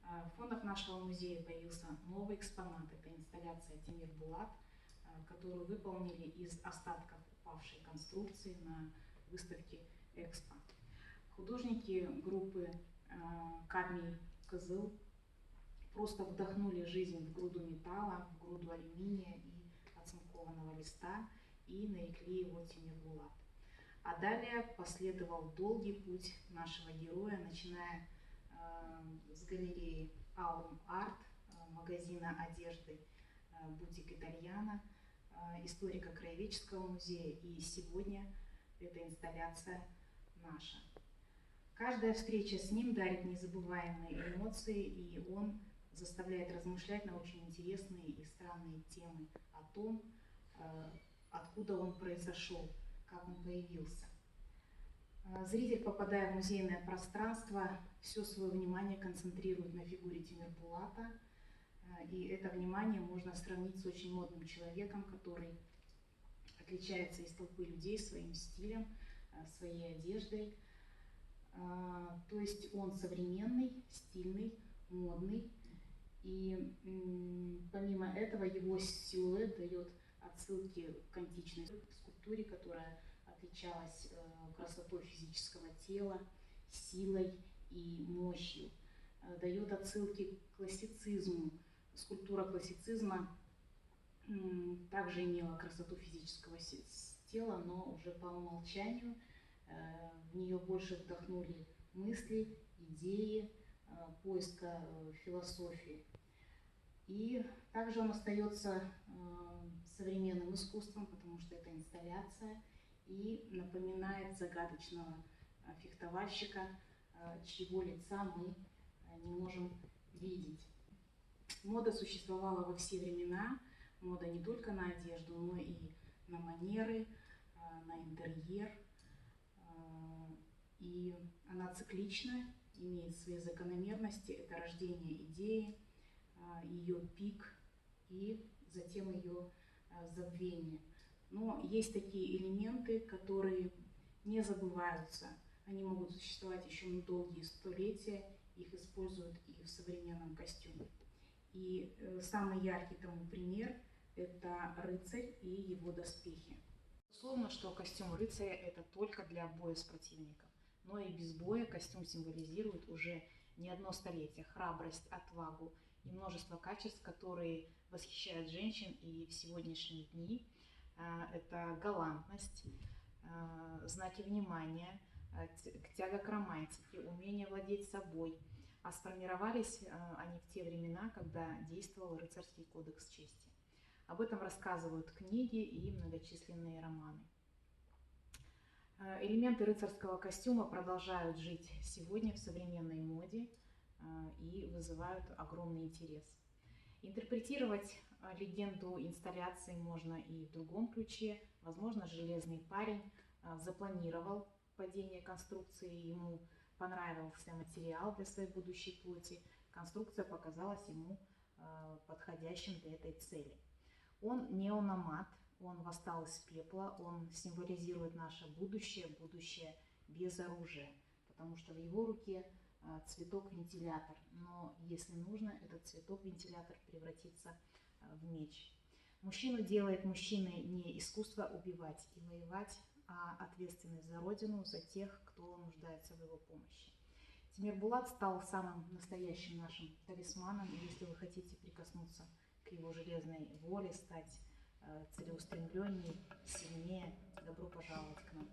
В фондах нашего музея появился новый экспонат. Это инсталляция «Тимир Булат», которую выполнили из остатков упавшей конструкции на выставке «Экспо». Художники группы «Кадмий Кызыл» просто вдохнули жизнь в груду металла, в груду алюминия и оцинкованного листа и нарекли его «Тимир Булат». А далее последовал долгий путь нашего героя, начиная с галереи Алум Арт, магазина одежды Бутик Итальяна, историко-краеведческого музея, и сегодня эта инсталляция наша. Каждая встреча с ним дарит незабываемые эмоции, и он заставляет размышлять на очень интересные и странные темы о том, откуда он произошел, как он появился. Зритель, попадая в музейное пространство, все свое внимание концентрирует на фигуре Тимир Булата, и это внимание можно сравнить с очень модным человеком, который отличается из толпы людей своим стилем, своей одеждой. То есть он современный, стильный, модный, и помимо этого его силуэт дает отсылки к античной скульптуре, которая отличалась красотой физического тела, силой и мощью. Дает отсылки к классицизму. Скульптура классицизма также имела красоту физического тела, но уже по умолчанию в нее больше вдохнули мысли, идеи, поиска философии. И также он остается современным искусством, потому что это инсталляция, и напоминает загадочного фехтовальщика, чьего лица мы не можем видеть. Мода существовала во все времена. Мода не только на одежду, но и на манеры, на интерьер. И она циклична, имеет свои закономерности. Это рождение идеи, ее пик и затем ее забвение. Но есть такие элементы, которые не забываются. Они могут существовать еще на долгие столетия, их используют и в современном костюме. И самый яркий тому пример – это рыцарь и его доспехи. Безусловно, что костюм рыцаря – это только для боя с противником. Но и без боя костюм символизирует уже не одно столетие храбрость, отвагу и множество качеств, которые восхищают женщин и в сегодняшние дни. Это галантность, знаки внимания, тяга к романтике, умение владеть собой. А сформировались они в те времена, когда действовал рыцарский кодекс чести. Об этом рассказывают книги и многочисленные романы. Элементы рыцарского костюма продолжают жить сегодня в современной моде и вызывают огромный интерес. Интерпретировать легенду инсталляции можно и в другом ключе. Возможно, железный парень запланировал падение конструкции, ему понравился материал для своей будущей плоти, конструкция показалась ему подходящим для этой цели. Он неономат, он восстал из пепла, он символизирует наше будущее, будущее без оружия, потому что в его руке цветок-вентилятор, но если нужно, этот цветок-вентилятор превратится в меч. Мужчину делает мужчиной не искусство убивать и воевать, а ответственность за родину, за тех, кто нуждается в его помощи. Тимир Булат стал самым настоящим нашим талисманом, и если вы хотите прикоснуться к его железной воле, стать целеустремленнее, сильнее, добро пожаловать к нам.